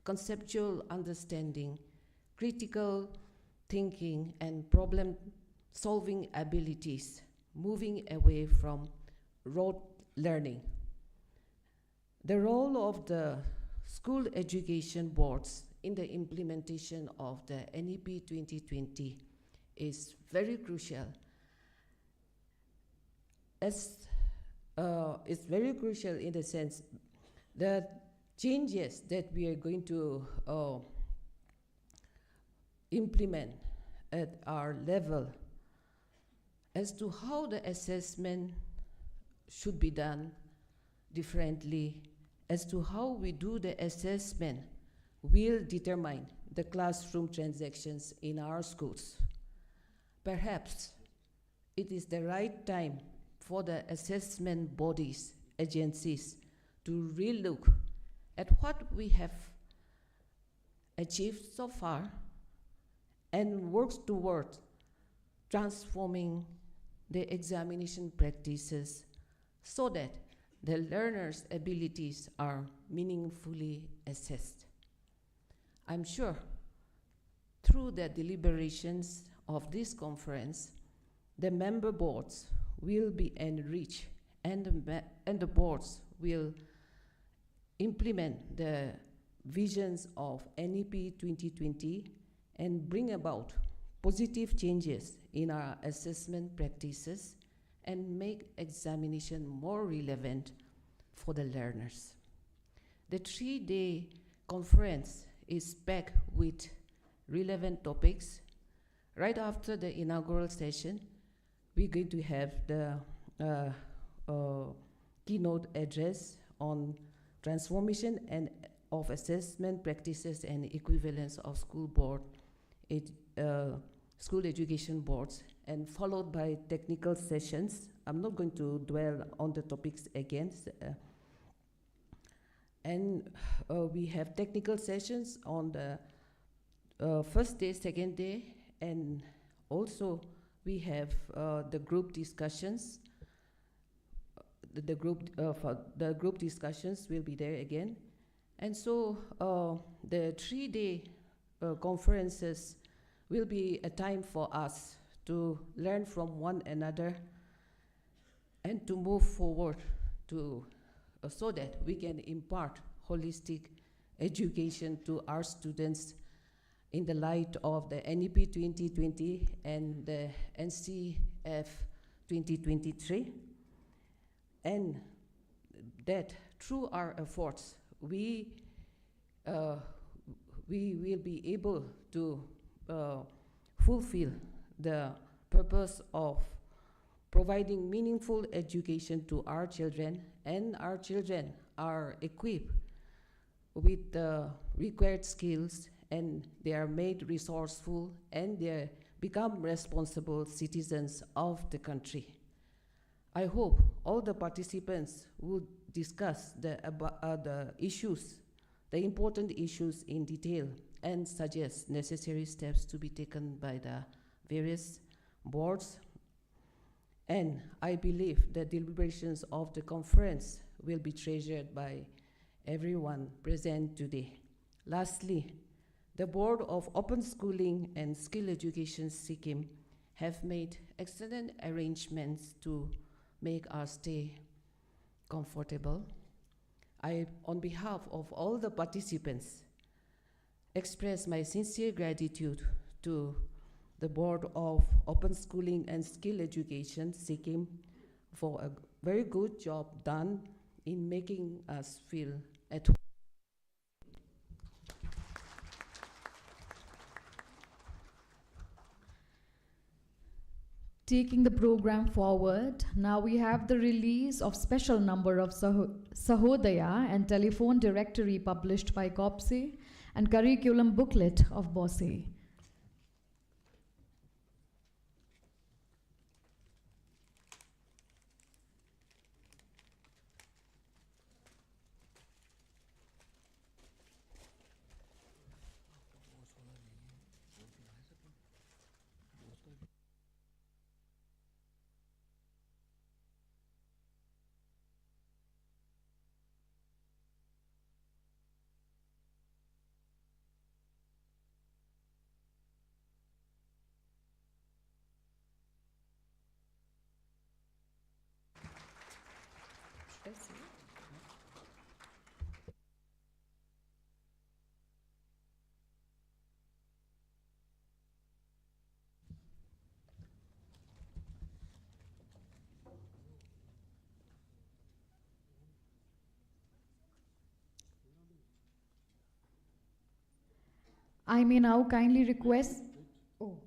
conceptual understanding, critical thinking, and problem-solving abilities, moving away from rote learning. The role of the school education boards in the implementation of the NEP 2020 is very crucial. It's very crucial in the sense that changes that we are going to implement at our level as to how the assessment should be done differently, as to how we do the assessment will determine the classroom transactions in our schools. Perhaps it is the right time for the assessment bodies, agencies, to relook at what we have achieved so far and work towards transforming the examination practices so that the learners' abilities are meaningfully assessed. I'm sure through the deliberations of this conference, the member boards will be enriched and the boards will implement the visions of NEP 2020 and bring about positive changes in our assessment practices and make examination more relevant for the learners. The 3-day conference is packed with relevant topics. Right after the inaugural session, we're going to have the keynote address on transformation and of assessment practices and equivalence of school education boards, and followed by technical sessions. I'm not going to dwell on the topics again. We have technical sessions on the first day, second day, and also we have the group discussions. The group discussions will be there again. And so the 3-day conferences will be a time for us to learn from one another and to move forward to so that we can impart holistic education to our students in the light of the NEP 2020 and the NCF 2023, and that through our efforts we will be able to fulfill the purpose of providing meaningful education to our children, and our children are equipped with the required skills, and they are made resourceful, and they become responsible citizens of the country. I hope all the participants would discuss the issues, the important issues in detail, and suggest necessary steps to be taken by the various boards. And I believe the deliberations of the conference will be treasured by everyone present today. Lastly, the Board of Open Schooling and Skill Education SIKKIM have made excellent arrangements to make our stay comfortable. I, on behalf of all the participants, express my sincere gratitude to the Board of Open Schooling and Skill Education, SIKKIM, for a very good job done in making us feel at home. Taking the program forward, now we have the release of special number of Sahodaya and telephone directory published by COBSE and curriculum booklet of BOSSE. I may now kindly request. Oh.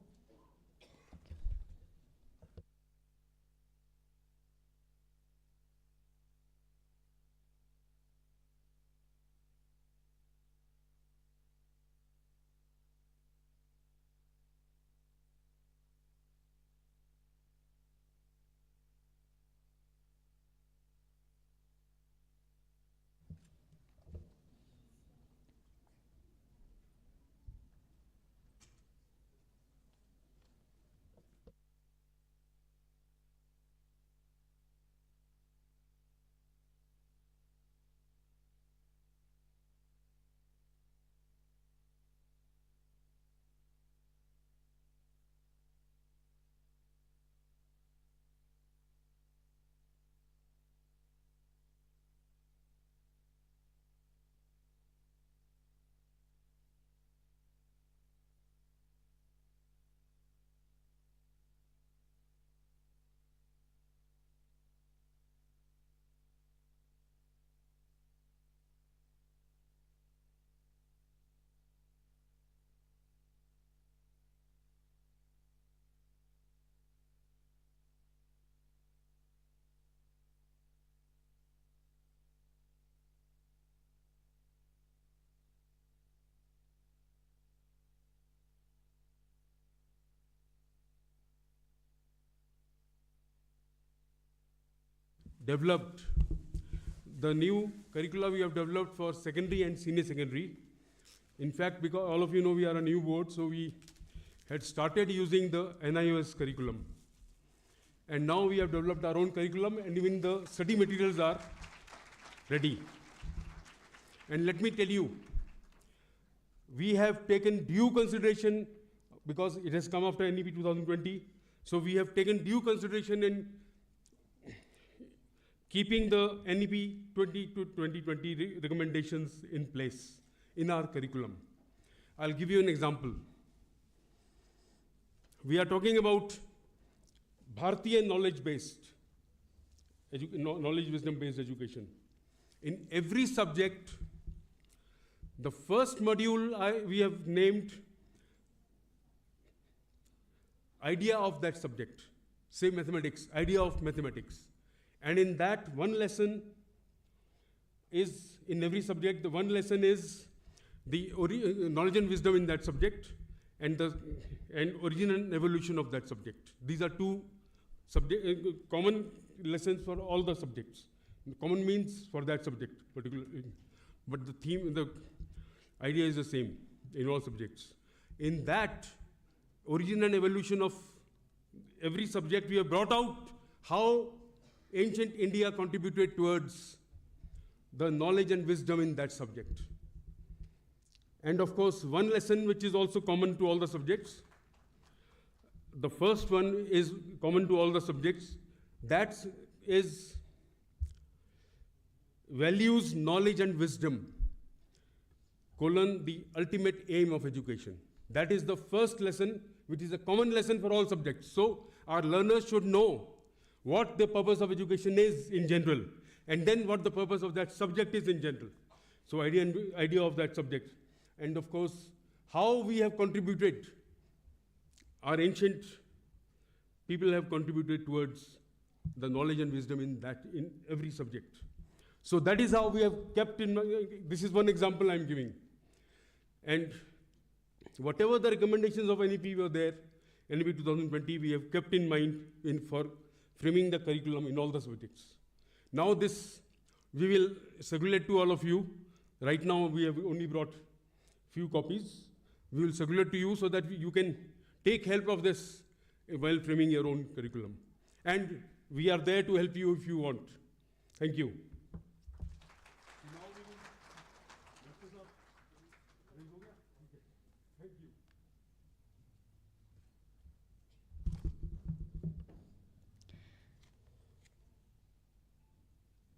Developed the new curricula we have developed for secondary and senior secondary. In fact, because all of you know we are a new board, so we had started using the NIOS curriculum. And now we have developed our own curriculum, and even the study materials are ready. And let me tell you, we have taken due consideration, because it has come after NEP 2020, so we have taken due consideration in keeping the NEP 20 to 2020 recommendations in place in our curriculum. I'll give you an example. We are talking about Bharatiya knowledge-based, knowledge wisdom-based education. In every subject, the first module we have named idea of that subject. Say mathematics, idea of mathematics. And in that, one lesson is, in every subject, the one lesson is the knowledge and wisdom in that subject, and origin and evolution of that subject. These are two common lessons for all the subjects. Common means for that subject particularly, but the theme, the idea is the same in all subjects. In that origin and evolution of every subject, we have brought out how ancient India contributed towards the knowledge and wisdom in that subject. And of course, one lesson which is also common to all the subjects, the first one is common to all the subjects, that is values, knowledge and wisdom, the ultimate aim of education. That is the first lesson, which is a common lesson for all subjects. So our learners should know what the purpose of education is in general, and then what the purpose of that subject is in general. So idea of that subject. And of course, how we have contributed, our ancient people have contributed towards the knowledge and wisdom in every subject. So that is how we have kept in mind. This is one example I'm giving. And whatever the recommendations of NEP were there, NEP 2020, we have kept in mind for framing the curriculum in all the subjects. Now this, we will circulate to all of you. Right now we have only brought few copies. We will circulate to you so that you can take help of this while framing your own curriculum. And we are there to help you if you want. Thank you.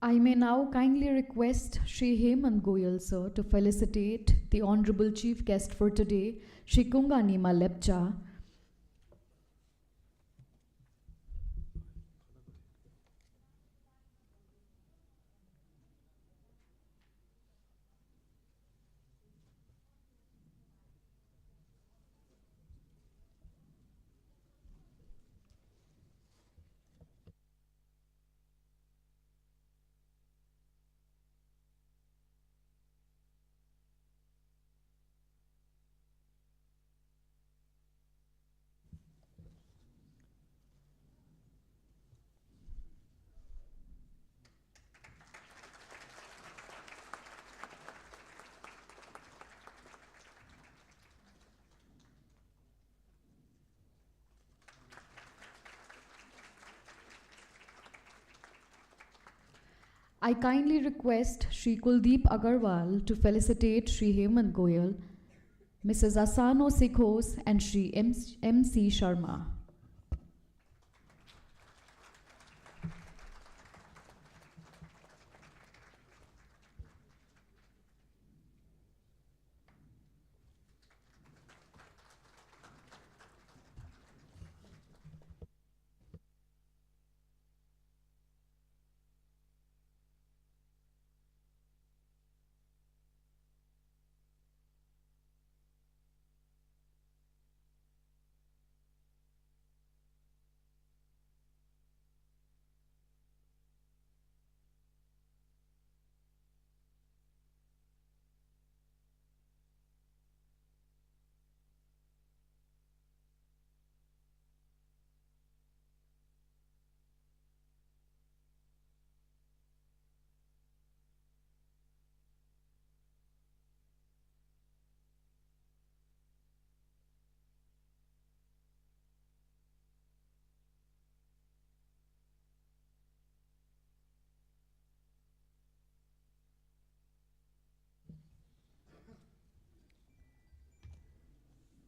I may now kindly request Shri Hemant Goyal sir to felicitate the Honorable Chief Guest for today, Shri Kunganima Lepcha. I kindly request Shri Kuldeep Agarwal to felicitate Shri Hemant Goyal, Mrs. Asano Sikhos and Shri M.C. Sharma.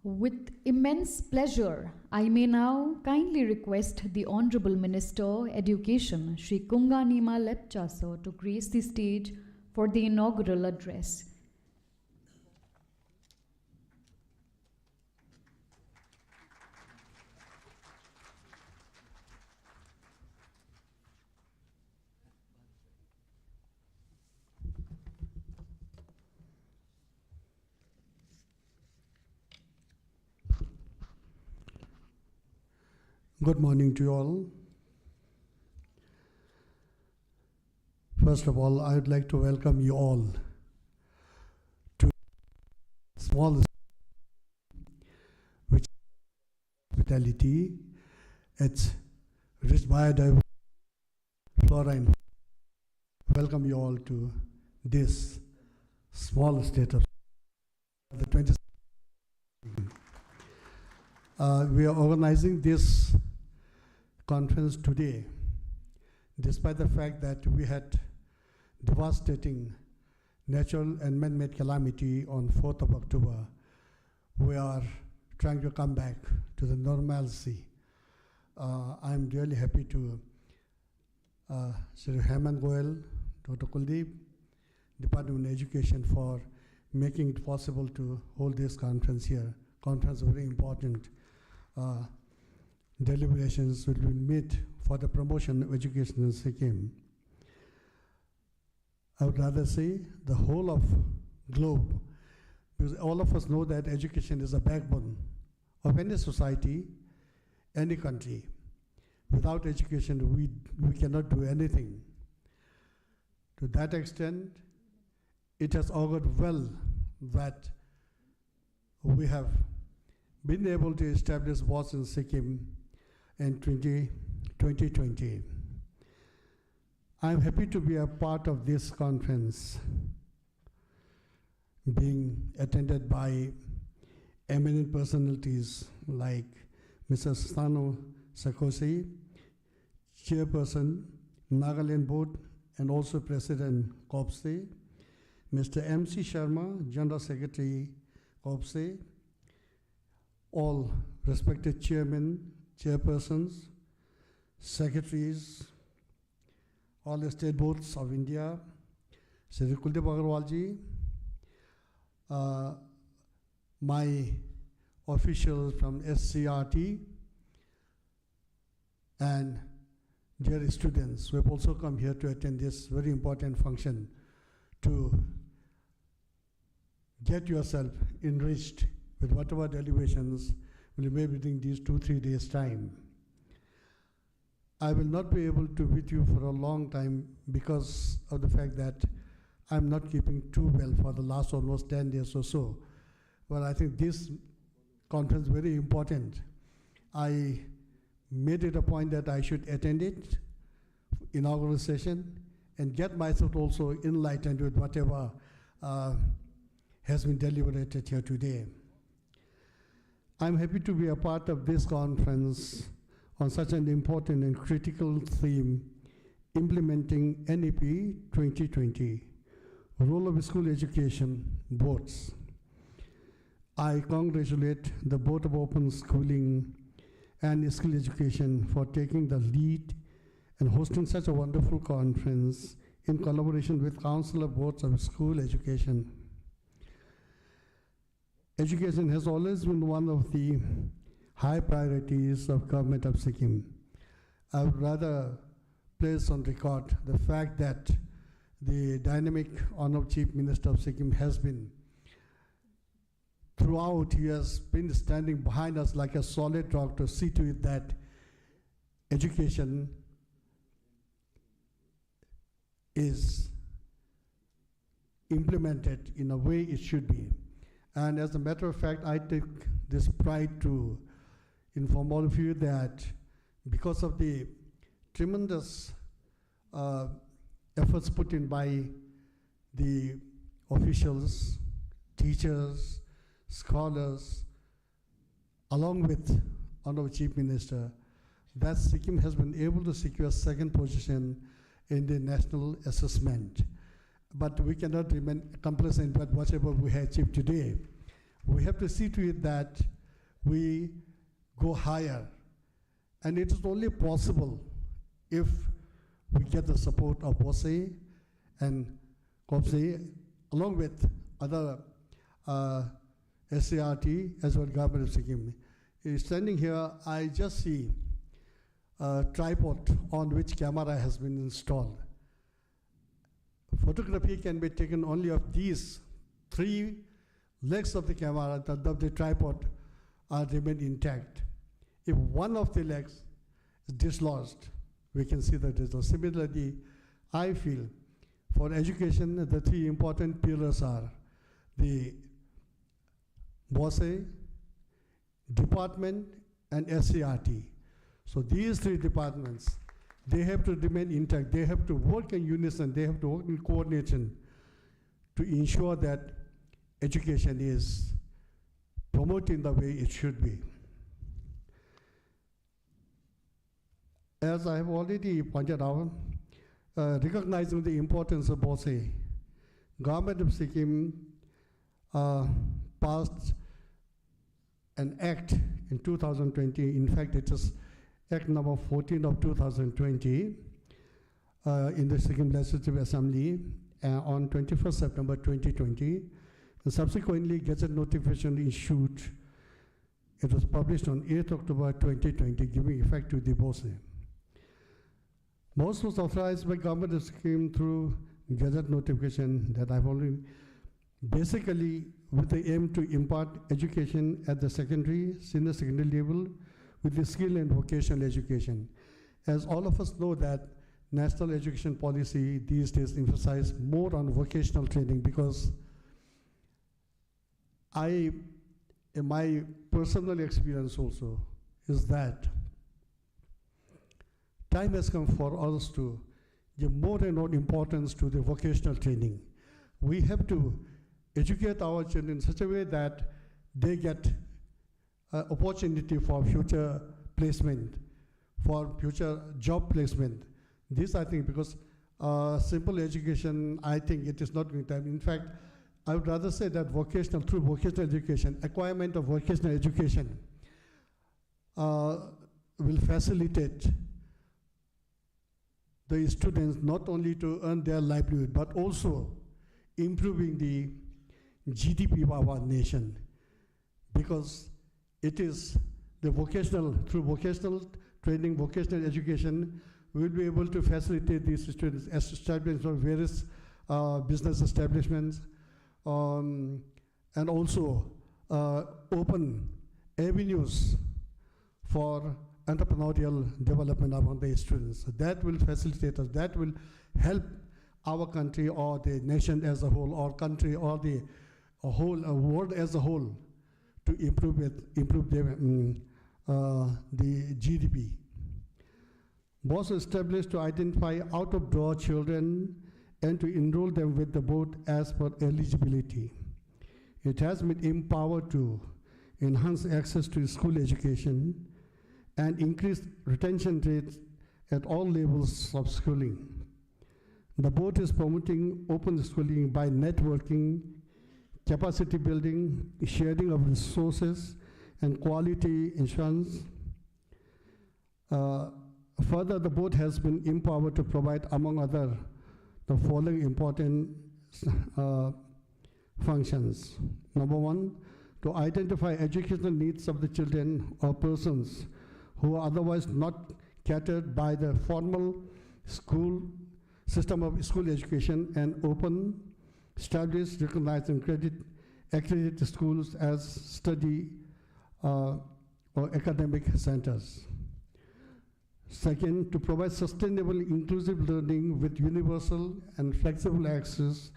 With immense pleasure, I may now kindly request the Honorable Minister, Education, Shri Kunganima Lepcha sir, to grace the stage for the inaugural address. Good morning to you all. First of all, I would like to welcome you all to small which hospitality. It's rich biodiversity, flora and welcome you all to this small state of the 20th. We are organizing this conference today, despite the fact that we had devastating natural and man-made calamity on 4th of October. We are trying to come back to the normalcy. I'm really happy to Sri Hemant Goyal, Dr. Kuldeep, Department of Education for making it possible to hold this conference here. Conference is very important. Deliberations will be made for the promotion of education in Sikkim. I would rather say the whole of globe, because all of us know that education is the backbone of any society, any country. Without education, we cannot do anything. To that extent, it has augured well that we have been able to establish BOSSE in Sikkim in 2020. I'm happy to be a part of this conference, being attended by eminent personalities like Mr. Asano Sikhos, Chairperson, Nagaland Board, and also President COBSE, Mr. M.C. Sharma, General Secretary COBSE, all respected chairmen, chairpersons, secretaries, all the state boards of India, Shri Kuldeep Agarwal ji, my officials from SCRT, and dear students who have also come here to attend this very important function to get yourself enriched with whatever deliberations will be made within these 2-3 days' time. I will not be able to be with you for a long time because of the fact that I'm not keeping too well for the last almost 10 days or so. But I think this conference is very important. I made it a point that I should attend it, inaugural session, and get myself also enlightened with whatever has been deliberated here today. I'm happy to be a part of this conference on such an important and critical theme, implementing NEP 2020, role of school education, boards. I congratulate the Board of Open Schooling and Skill Education for taking the lead and hosting such a wonderful conference in collaboration with Council of Boards of School Education. Education has always been one of the high priorities of Government of Sikkim. I would rather place on record the fact that the dynamic Honorable Chief Minister of Sikkim has been, throughout, he has been standing behind us like a solid rock to see to it that education is implemented in a way it should be. And as a matter of fact, I take this pride to inform all of you that because of the tremendous efforts put in by the officials, teachers, scholars, along with Honorable Chief Minister, that Sikkim has been able to secure second position in the national assessment. But we cannot remain complacent with whatever we have achieved today. We have to see to it that we go higher. And it is only possible if we get the support of BOSSE and COBSE, along with other SCRT as well Government of Sikkim. Standing here, I just see a tripod on which camera has been installed. Photography can be taken only of these 3 legs of the camera, the tripod remain intact. If one of the legs is dislodged, we can see the result. Similarly, I feel for education, the 3 important pillars are the BOSSE, department, and SCRT. So these 3 departments, they have to remain intact. They have to work in unison. They have to work in coordination to ensure that education is promoted in the way it should be. As I have already pointed out, recognizing the importance of BOSSE, Government of Sikkim passed an act in 2020. In fact, it is Act number 14 of 2020 in the Sikkim Legislative Assembly on 21st September 2020. And subsequently, Gazette notification issued. It was published on 8th October 2020, giving effect to the BOSSE. Most was authorized by Government of Sikkim through Gazette notification that I've already, basically with the aim to impart education at the secondary, senior secondary level, with the skill and vocational education. As all of us know that national education policy these days emphasizes more on vocational training, because in my personal experience also is that time has come for us to give more and more importance to the vocational training. We have to educate our children in such a way that they get opportunity for future placement, for future job placement. This I think, because simple education, I think it is not going to happen. In fact, I would rather say that through vocational education, acquirement of vocational education will facilitate the students not only to earn their livelihood, but also improving the GDP of our nation, because it is the through vocational training, vocational education, we'll be able to facilitate these students establishment of various business establishments, and also open avenues for entrepreneurial development among the students. That will facilitate us, that will help our country or the nation as a whole, or country or the world as a whole to improve the GDP. BOSSE established to identify out-of-door children and to enroll them with the board as per eligibility. It has been empowered to enhance access to school education and increase retention rates at all levels of schooling. The board is promoting open schooling by networking, capacity building, sharing of resources, and quality assurance. Further, the board has been empowered to provide, among other, the following important functions. Number one, to identify educational needs of the children or persons who are otherwise not catered by the formal school system of school education, and open, established, recognized, and accredited schools as study or academic centers. Second, to provide sustainable, inclusive learning with universal and flexible access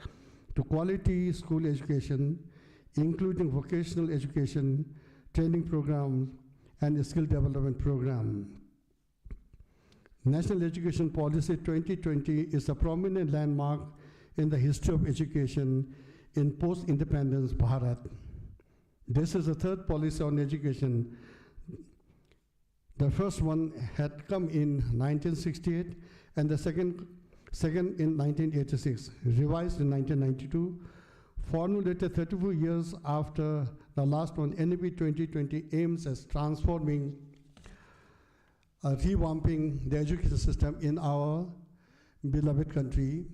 to quality school education, including vocational education, training programs, and skill development program. National Education Policy 2020 is a prominent landmark in the history of education in post-independence Bharat. This is the third policy on education. The first one had come in 1968, and the second in 1986, revised in 1992, formulated 34 years after the last one. NEP 2020 aims at transforming, revamping the education system in our beloved country.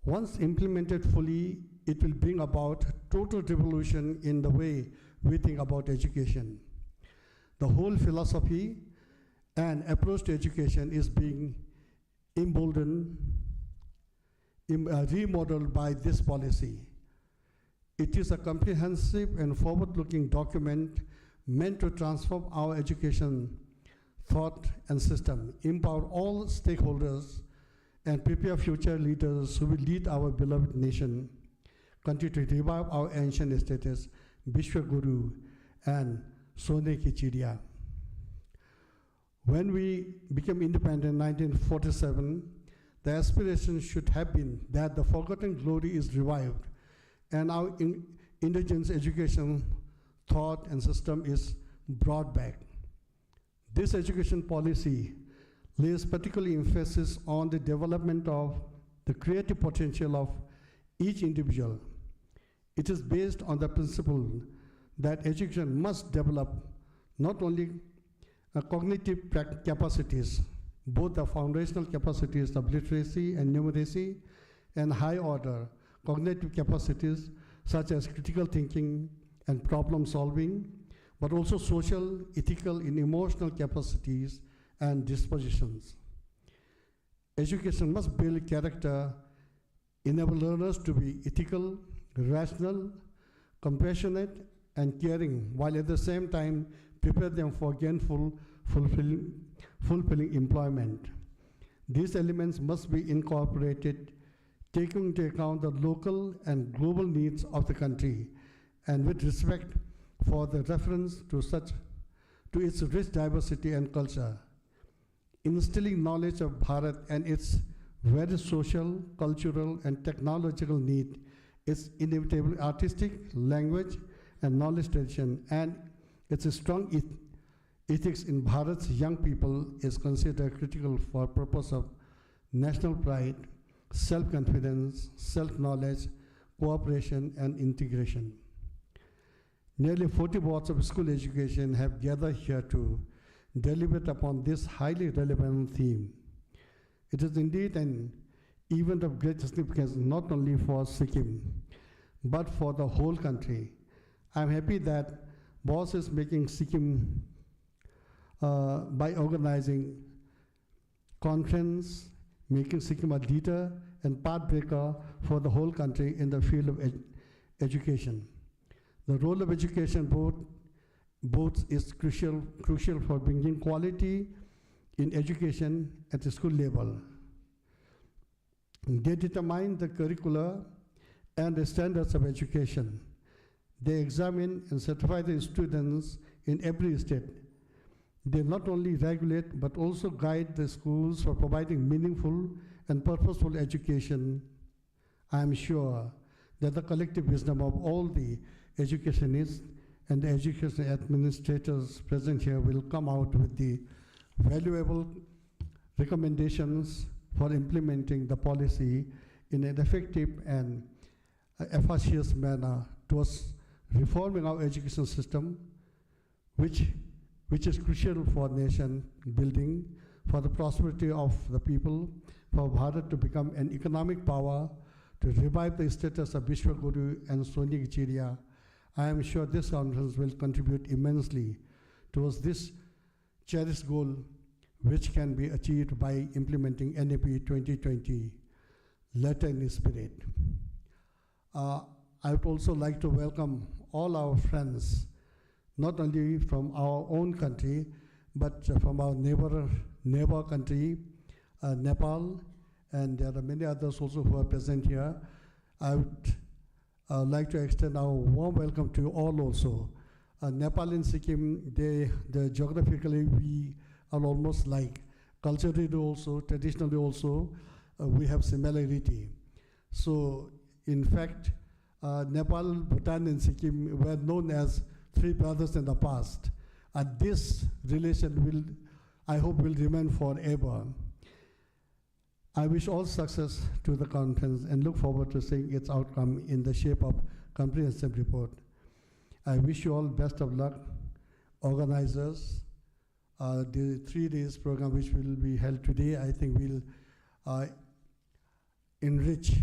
Once implemented fully, it will bring about total revolution in the way we think about education. The whole philosophy and approach to education is being emboldened, remodeled by this policy. It is a comprehensive and forward-looking document meant to transform our education thought and system, empower all stakeholders, and prepare future leaders who will lead our beloved nation, continue to revive our ancient status, Vishwa Guru and Sone Ki Chidiya. When we became independent in 1947, the aspiration should have been that the forgotten glory is revived and our indigenous education thought and system is brought back. This education policy lays particular emphasis on the development of the creative potential of each individual. It is based on the principle that education must develop not only cognitive capacities, both the foundational capacities of literacy and numeracy, and high order cognitive capacities such as critical thinking and problem solving, but also social, ethical, and emotional capacities and dispositions. Education must build character, enable learners to be ethical, rational, compassionate, and caring, while at the same time prepare them for gainful, fulfilling employment. These elements must be incorporated, taking into account the local and global needs of the country, and with respect for the reference to its rich diversity and culture. Instilling knowledge of Bharat and its various social, cultural, and technological need, its inevitable artistic, language, and knowledge tradition, and its strong ethics in Bharat's young people is considered critical for purpose of national pride, self-confidence, self-knowledge, cooperation, and integration. Nearly 40 boards of school education have gathered here to deliberate upon this highly relevant theme. It is indeed an event of great significance not only for Sikkim, but for the whole country. I'm happy that BOSSE is making Sikkim by organizing conference, making Sikkim a leader and pathbreaker for the whole country in the field of education. The role of education both is crucial for bringing quality in education at the school level. They determine the curricula and the standards of education. They examine and certify the students in every state. They not only regulate but also guide the schools for providing meaningful and purposeful education. I am sure that the collective wisdom of all the educationists and the education administrators present here will come out with the valuable recommendations for implementing the policy in an effective and efficacious manner towards reforming our education system, which is crucial for nation building, for the prosperity of the people, for Bharat to become an economic power, to revive the status of Vishwaguru and Sonik Chiria. I am sure this conference will contribute immensely towards this cherished goal, which can be achieved by implementing NAP 2020, letter and spirit. I would also like to welcome all our friends, not only from our own country, but from our neighbor country, Nepal, and there are many others also who are present here. I would like to extend our warm welcome to all also. Nepal and Sikkim, geographically we are almost like. Culturally also, traditionally also, we have similarity. So in fact, Nepal, Bhutan and Sikkim were known as three brothers in the past. And this relation I hope will remain forever. I wish all success to the conference and look forward to seeing its outcome in the shape of comprehensive report. I wish you all best of luck, organizers. The 3 days program which will be held today, I think will enrich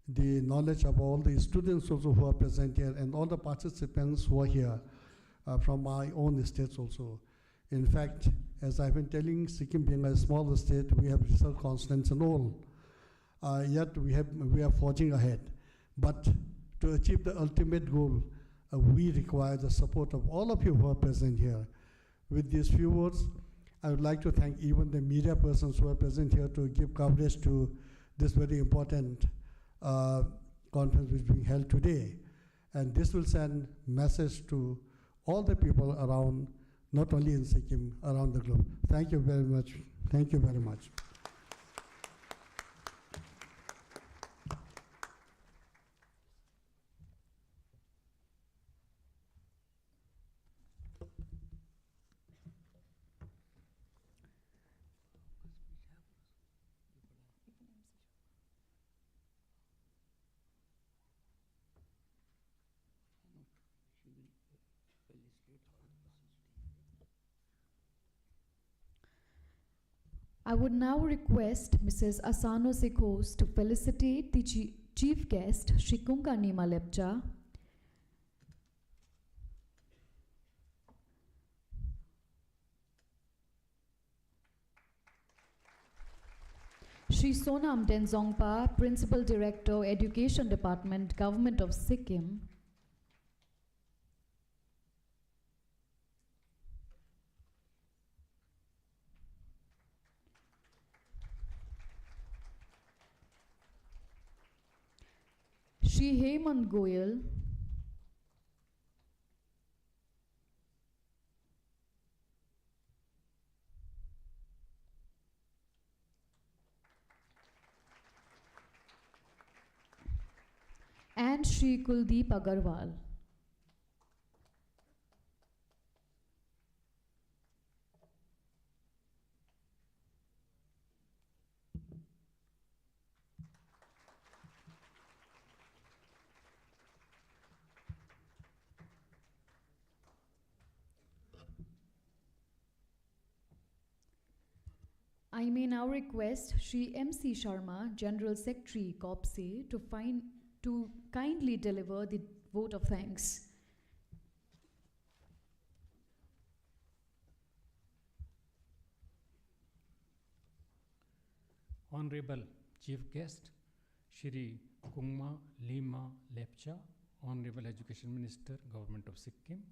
the knowledge of all the students also who are present here and all the participants who are here from my own states also. In fact, as I've been telling, Sikkim being a small state, we have research constants and all. Yet we are forging ahead. But to achieve the ultimate goal, we require the support of all of you who are present here. With these few words, I would like to thank even the media persons who are present here to give coverage to this very important conference which is being held today. And this will send message to all the people around, not only in Sikkim, around the globe. Thank you very much. Thank you very much. I would now request Mrs. Asano Sikos to felicitate the chief guest, Shikunga Nima Lepcha, Shri Sonam Denzongpa, Principal Director, Education Department, Government of Sikkim, Shri Hemant Goyal, and Shri Kuldeep Agarwal. I may now request Shri M.C. Sharma, General Secretary, COBSE, to kindly deliver the vote of thanks. Honorable Chief Guest, Shri Kungma Lima Lepcha, Honorable Education Minister, Government of Sikkim,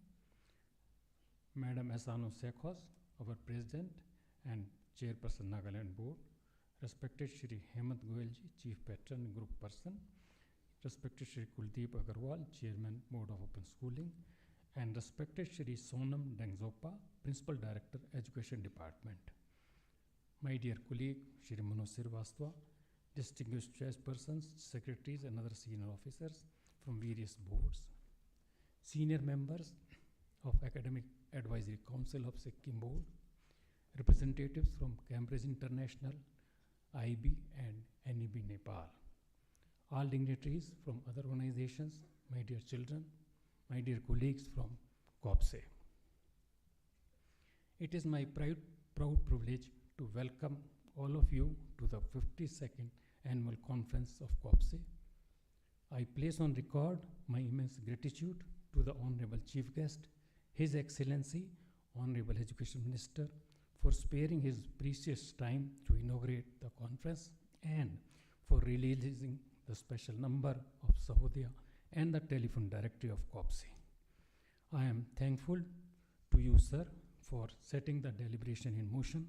Madam Asano Sekhos, our President and Chairperson Nagaland Board, respected Shri Hemant Goyalji, Chief Patron Group Person, respected Shri Kuldeep Agarwal, Chairman Board of Open Schooling, and respected Shri Sonam Dengzopa, Principal Director, Education Department. My dear colleague, Shri Manoj Srivastava, distinguished chairpersons, secretaries, and other senior officers from various boards, senior members of Academic Advisory Council of Sikkim Board, representatives from Cambridge International, IB, and NEB Nepal, all dignitaries from other organizations, my dear children, my dear colleagues from COBSE. It is my proud privilege to welcome all of you to the 52nd Annual Conference of COBSE. I place on record my immense gratitude to the Honorable Chief Guest, His Excellency, Honorable Education Minister, for sparing his precious time to inaugurate the conference and for releasing the special number of Sahodaya and the telephone directory of COBSE. I am thankful to you, sir, for setting the deliberation in motion.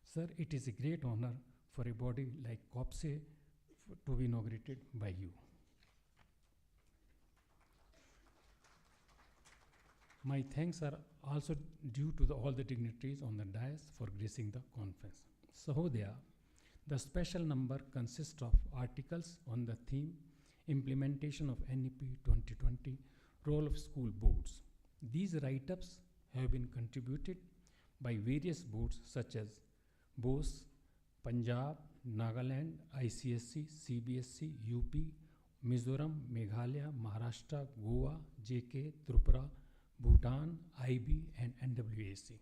Sir, it is a great honor for a body like COBSE to be inaugurated by you. My thanks are also due to all the dignitaries on the dais for gracing the conference. Sahodaya, the special number consists of articles on the theme Implementation of NEP 2020, Role of School Boards. These write-ups have been contributed by various boards such as BOSSE, Punjab, Nagaland, ICSC, CBSC, UP, Mizoram, Meghalaya, Maharashtra, Goa, JK, Tripura, Bhutan, IB, and NWAC.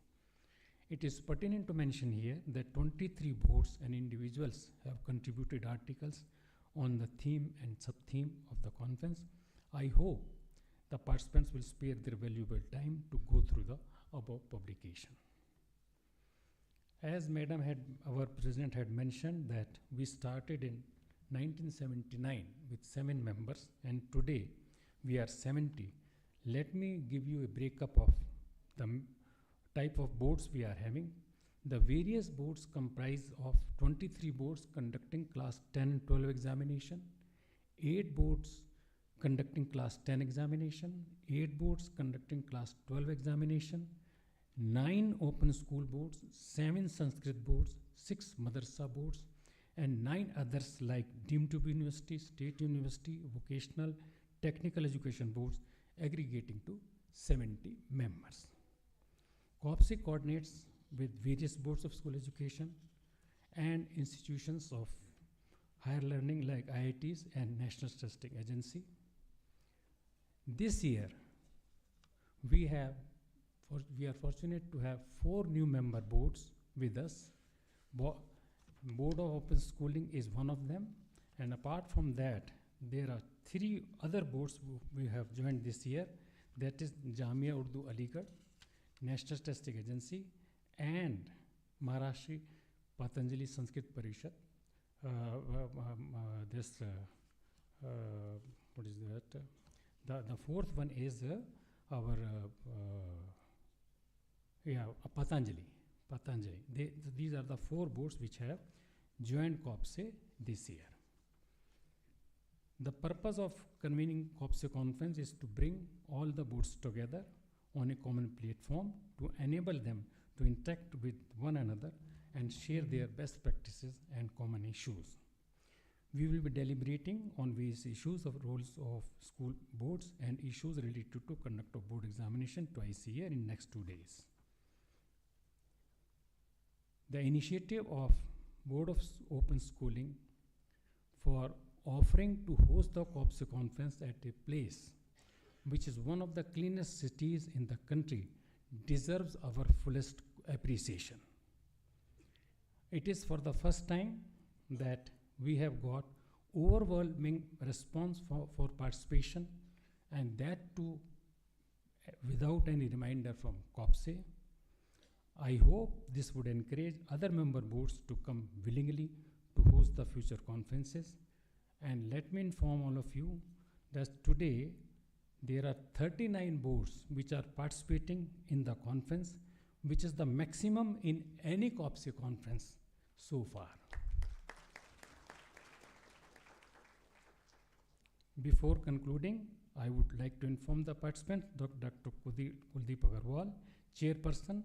It is pertinent to mention here that 23 boards and individuals have contributed articles on the theme and sub-theme of the conference. I hope the participants will spare their valuable time to go through the above publication. As our President had mentioned that we started in 1979 with 7 members and today we are 70. Let me give you a breakup of the type of boards we are having. The various boards comprise of 23 boards conducting class 10 and 12 examination, 8 boards conducting class 10 examination, 8 boards conducting class 12 examination, 9 open school boards, 7 Sanskrit boards, 6 Madrasa boards, and 9 others like deemed to be university, state university, vocational, technical education boards, aggregating to 70 members. COBSE coordinates with various boards of school education and institutions of higher learning like IITs and National Testing Agency. This year, we are fortunate to have 4 new member boards with us. Board of Open Schooling is one of them, and apart from that, there are 3 other boards we have joined this year. That is Jamia Urdu Aligarh, National Testing Agency, and Maharashtra Patanjali Sanskrit Parishad. What is that? The 4th one is our Patanjali. These are the 4 boards which have joined COBSE this year. The purpose of convening COBSE conference is to bring all the boards together on a common platform to enable them to interact with one another and share their best practices and common issues. We will be deliberating on various issues of roles of school boards and issues related to conduct of board examination twice a year in next 2 days. The initiative of Board of Open Schooling for offering to host the COBSE conference at a place which is one of the cleanest cities in the country deserves our fullest appreciation. It is for the first time that we have got overwhelming response for participation, and that too without any reminder from COBSE. I hope this would encourage other member boards to come willingly to host the future conferences. And let me inform all of you that today there are 39 boards which are participating in the conference, which is the maximum in any COBSE conference so far. Before concluding, I would like to inform the participants that Dr. Kuldeep Agarwal, chairperson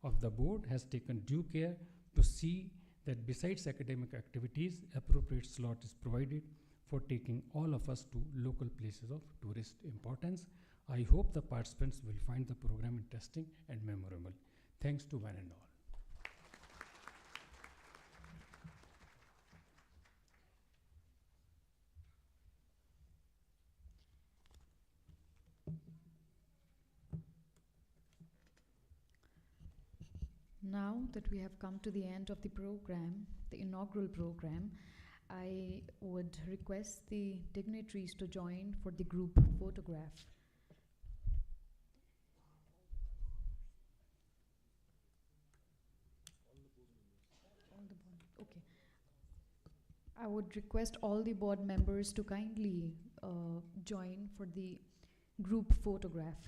of the board, has taken due care to see that besides academic activities, appropriate slot is provided for taking all of us to local places of tourist importance. I hope the participants will find the program interesting and memorable. Thanks to one and all. Now that we have come to the end of the program, the inaugural program, I would request the dignitaries to join for the group photograph. Okay. I would request all the board members to kindly join for the group photograph.